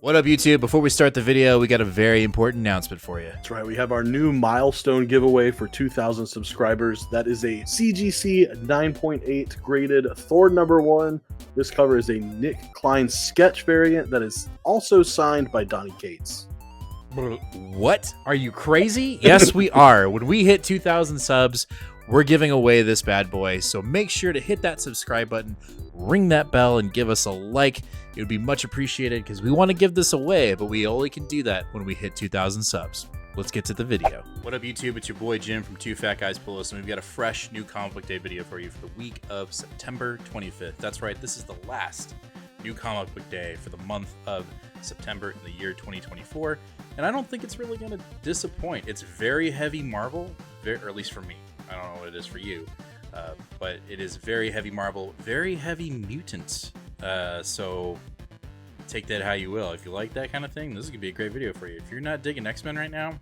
What up, YouTube? Before we start the video, we got a very important announcement for you. That's right, we have our new milestone giveaway for 2,000 subscribers. That is a CGC 9.8 graded Thor #1. This cover is a Nick Klein sketch variant that is also signed by Donnie Cates. What? Are you crazy? Yes, we are. When we hit 2,000 subs, we're giving away this bad boy. So make sure to hit that subscribe button, ring that bell, and give us a like. It would be much appreciated because we want to give this away, but we only can do that when we hit 2,000 subs. Let's get to the video. What up, YouTube? It's your boy Jim from Two Fat Guys Pull Us, and we've got a fresh new comic book day video for you for the week of September 25th. That's right, this is the last new comic book day for the month of September in the year 2024, and I don't think it's really going to disappoint. It's very heavy Marvel, or at least for me. I don't know what it is for you, but it is very heavy Marvel, very heavy mutants. So take that how you will. If you like that kind of thing, this is gonna be a great video for you. If you're not digging X-Men right now,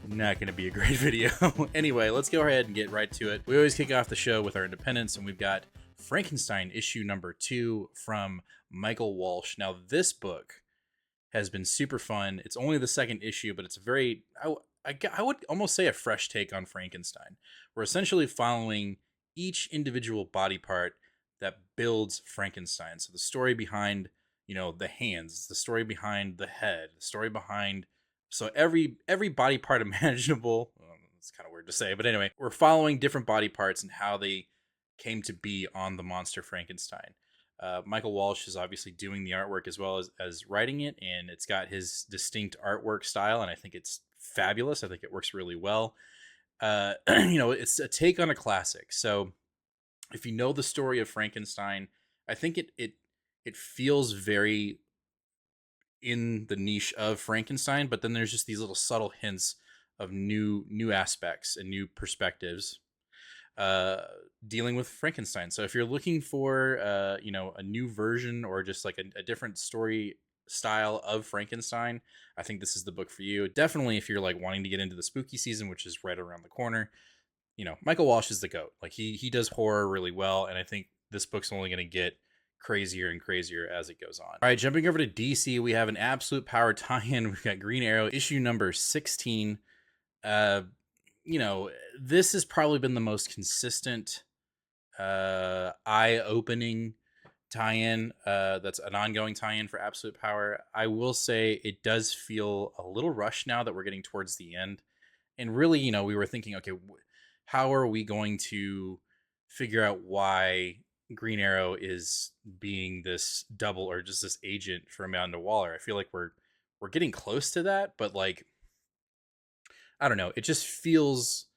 not gonna be a great video. Anyway, let's go ahead and get right to it. We always kick off the show with our independents, and we've got Frankenstein issue #2 from Michael Walsh. Now, this book has been super fun. It's only the second issue, but it's a very, I would almost say a fresh take on Frankenstein. We're essentially following each individual body part that builds Frankenstein. So the story behind, the hands, the story behind the head, the story behind, so every body part imaginable. It's kind of weird to say, but anyway, we're following different body parts and how they came to be on the monster Frankenstein. Michael Walsh is obviously doing the artwork as well as writing it, and it's got his distinct artwork style, and I think it's fabulous. I think it works really well. It's a take on a classic. So if you know the story of Frankenstein, I think it feels very in the niche of Frankenstein, but then there's just these little subtle hints of new aspects and new perspectives dealing with Frankenstein. So if you're looking for a new version or just like a different story style of Frankenstein, I think this is the book for you. Definitely if you're like wanting to get into the spooky season, which is right around the corner. Michael Walsh is the GOAT. Like he does horror really well, and I think this book's only going to get crazier and crazier as it goes on. All right, jumping over to DC, we have an Absolute Power tie-in. We've got Green Arrow issue #16. This has probably been the most consistent, eye-opening tie-in. That's an ongoing tie-in for Absolute Power. I will say it does feel a little rushed now that we're getting towards the end. And really, we were thinking, okay, how are we going to figure out why Green Arrow is being this double or just this agent for Amanda Waller? I feel like we're getting close to that, but like, I don't know. It just feels,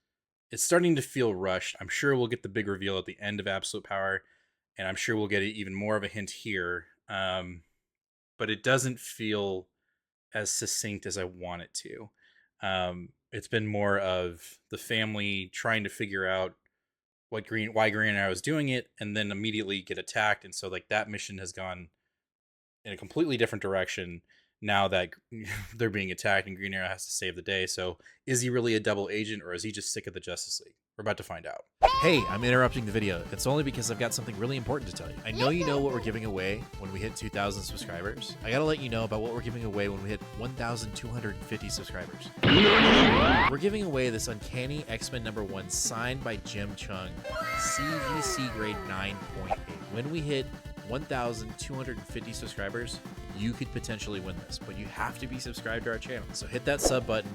it's starting to feel rushed. I'm sure we'll get the big reveal at the end of Absolute Power, and I'm sure we'll get even more of a hint here. But it doesn't feel as succinct as I want it to. It's been more of the family trying to figure out why Green Arrow is doing it, and then immediately get attacked. And so like that mission has gone in a completely different direction now that they're being attacked and Green Arrow has to save the day. So is he really a double agent, or is he just sick of the Justice League? We're about to find out. Hey, I'm interrupting the video. It's only because I've got something really important to tell you. I know you know what we're giving away when we hit 2,000 subscribers. I gotta let you know about what we're giving away when we hit 1,250 subscribers. We're giving away this Uncanny X-Men #1 signed by Jim Chung, CGC grade 9.8. When we hit 1,250 subscribers, you could potentially win this, but you have to be subscribed to our channel. So hit that sub button,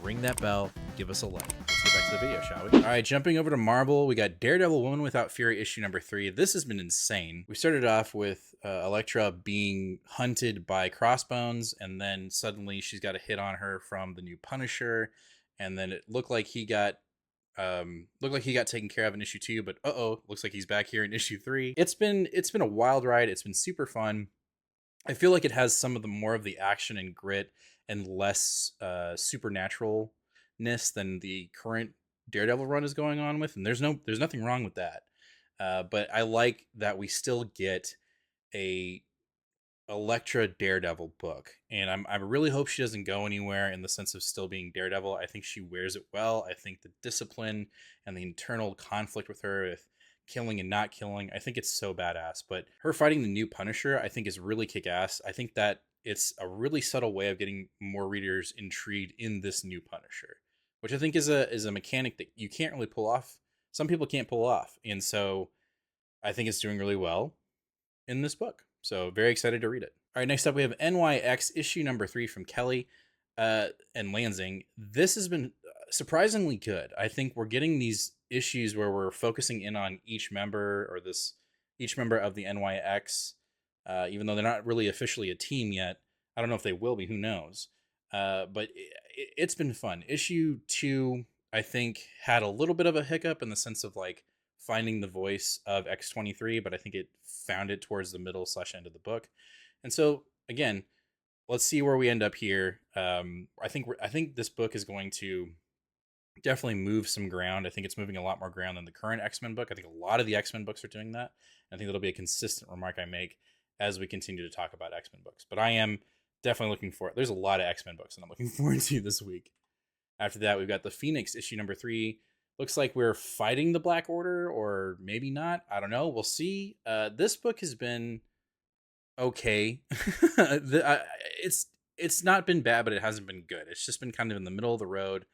ring that bell, give us a like. Let's get back to the video, shall we? All right, jumping over to Marvel, we got Daredevil Woman Without Fury issue #3. This has been insane. We started off with Elektra being hunted by Crossbones, and then suddenly she's got a hit on her from the new Punisher, and then it looked like he got taken care of in issue 2, but looks like he's back here in issue 3. It's been a wild ride. It's been super fun. I feel like it has some of the more of the action and grit and less supernaturalness than the current Daredevil run is going on with, and there's nothing wrong with that. But I like that we still get a Elektra Daredevil book, and I really hope she doesn't go anywhere in the sense of still being Daredevil. I think she wears it well. I think the discipline and the internal conflict with her, with killing and not killing, I think it's so badass. But her fighting the new Punisher, I think, is really kick-ass. I think that it's a really subtle way of getting more readers intrigued in this new Punisher, which I think is a mechanic that you can't really pull off. Some people can't pull off, and so I think it's doing really well in this book. So very excited to read it. All right, next up we have NYX issue number 3 from Kelly and Lansing. This has been surprisingly good. I think we're getting these issues where we're focusing in on each member or each member of the NYX, even though they're not really officially a team yet. I don't know if they will be. Who knows? But it's been fun. Issue 2, I think, had a little bit of a hiccup in the sense of like finding the voice of X-23, but I think it found it towards the middle / end of the book. And so again, let's see where we end up here. I think this book is going to definitely move some ground. I think it's moving a lot more ground than the current X-Men book. I think a lot of the X-Men books are doing that. I think that'll be a consistent remark I make as we continue to talk about X-Men books. But I am definitely looking for it. There's a lot of X-Men books that I'm looking forward to this week. After that, we've got the Phoenix issue number 3. Looks like we're fighting the Black Order, or maybe not. I don't know. We'll see. This book has been okay. It's not been bad, but it hasn't been good. It's just been kind of in the middle of the road.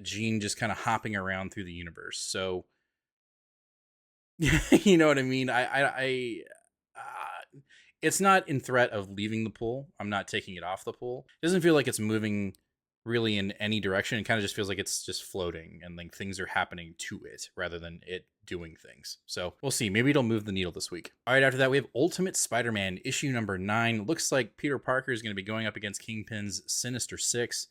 Jean just kind of hopping around through the universe. So, you know what I mean? It's not in threat of leaving the pool. I'm not taking it off the pool. It doesn't feel like it's moving really in any direction. It kind of just feels like it's just floating and like things are happening to it rather than it doing things. So we'll see. Maybe it'll move the needle this week. All right, after that, we have Ultimate Spider-Man issue number 9. Looks like Peter Parker is going to be going up against Kingpin's Sinister Six.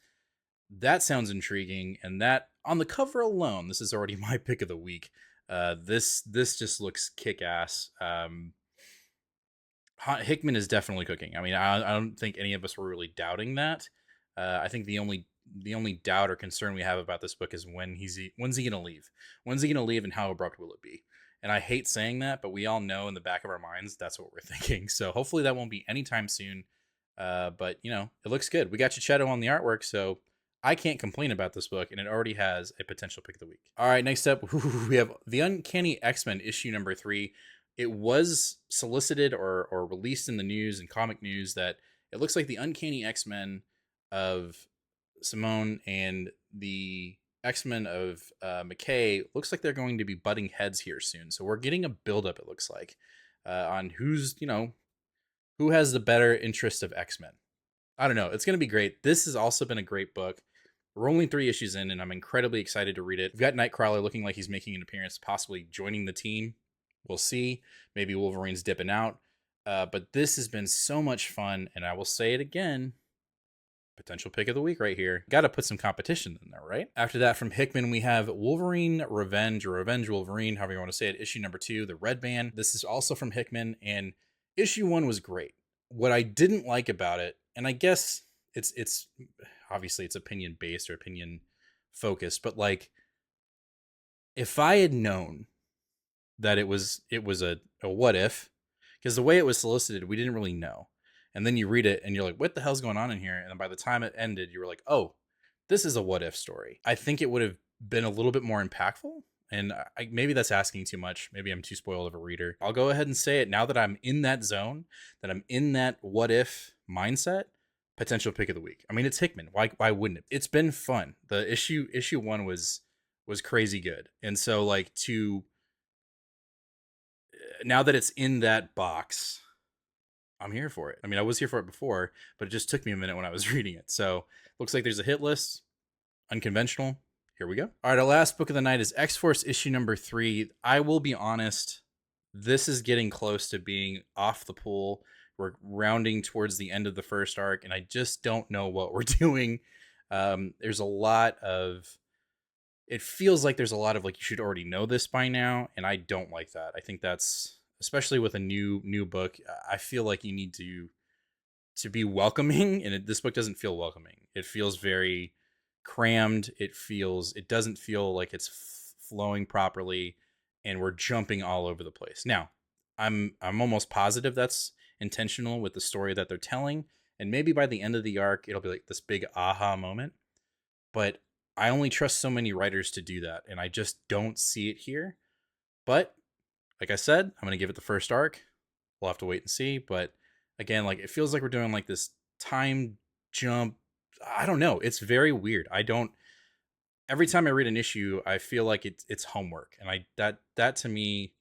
That sounds intriguing, and that on the cover alone, this is already my pick of the week. This just looks kick-ass. Hickman is definitely cooking. I mean, I don't think any of us were really doubting that. I think the only doubt or concern we have about this book is when's he going to leave? When's he going to leave, and how abrupt will it be? And I hate saying that, but we all know in the back of our minds that's what we're thinking. So hopefully that won't be anytime soon. But you know, it looks good. We got Chichetto on the artwork, so I can't complain about this book, and it already has a potential pick of the week. All right, next up, we have The Uncanny X-Men issue number 3. It was solicited or released in the news and comic news that it looks like the Uncanny X-Men of Simone and the X-Men of McKay looks like they're going to be butting heads here soon. So we're getting a buildup, it looks like, on who has the better interest of X-Men. I don't know. It's going to be great. This has also been a great book. We're only 3 issues in, and I'm incredibly excited to read it. We've got Nightcrawler looking like he's making an appearance, possibly joining the team. We'll see. Maybe Wolverine's dipping out. But this has been so much fun, and I will say it again. Potential pick of the week right here. Got to put some competition in there, right? After that, from Hickman, we have Wolverine Revenge, or Revenge Wolverine, however you want to say it, issue number 2, The Red Band. This is also from Hickman, and issue 1 was great. What I didn't like about it, and I guess it's obviously it's opinion based or opinion focused, but like if I had known that it was a what if, because the way it was solicited, we didn't really know. And then you read it and you're like, what the hell's going on in here? And then by the time it ended, you were like, oh, this is a what if story. I think it would have been a little bit more impactful. And maybe that's asking too much. Maybe I'm too spoiled of a reader. I'll go ahead and say it now that I'm in that zone, that I'm in that what if mindset. Potential pick of the week. I mean, it's Hickman. Why wouldn't it? It's been fun. The issue 1 was crazy good. And so like now that it's in that box, I'm here for it. I mean, I was here for it before, but it just took me a minute when I was reading it. So looks like there's a hit list. Unconventional. Here we go. All right, our last book of the night is X-Force issue number 3. I will be honest, this is getting close to being off the pool. We're rounding towards the end of the first arc, and I just don't know what we're doing. There's a lot of... It feels like there's a lot of like, you should already know this by now, and I don't like that. I think that's... Especially with a new book, I feel like you need to be welcoming, and this book doesn't feel welcoming. It feels very crammed. It doesn't feel like it's flowing properly, and we're jumping all over the place. Now, I'm almost positive that's intentional with the story that they're telling, and maybe by the end of the arc, it'll be like this big aha moment. But I only trust so many writers to do that, and I just don't see it here. But like I said, I'm going to give it the first arc. We'll have to wait and see, but again, like it feels like we're doing like this time jump. I don't know. It's very weird. I don't. Every time I read an issue, I feel like it's homework, and that to me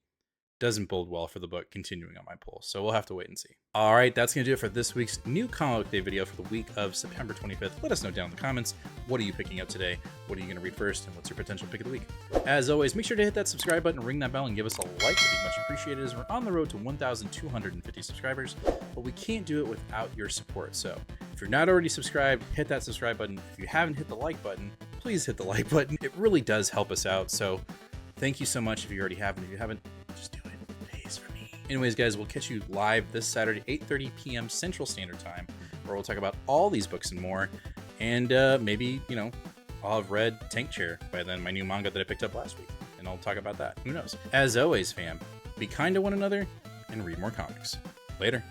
doesn't bode well for the book continuing on my pull. So we'll have to wait and see. All right, that's going to do it for this week's new comic book day video for the week of September 25th. Let us know down in the comments, what are you picking up today? What are you going to read first? And what's your potential pick of the week? As always, make sure to hit that subscribe button, ring that bell, and give us a like. It'd be much appreciated as we're on the road to 1,250 subscribers, but we can't do it without your support. So if you're not already subscribed, hit that subscribe button. If you haven't hit the like button, please hit the like button. It really does help us out. So thank you so much if you already have, and if you haven't, just do it. For me. Anyways, guys, we'll catch you live this Saturday, 8:30 p.m. Central Standard Time, where we'll talk about all these books and more. And maybe, you know, I'll have read Tank Chair by then, my new manga that I picked up last week, and I'll talk about that. Who knows? As always, fam, be kind to one another and read more comics. Later.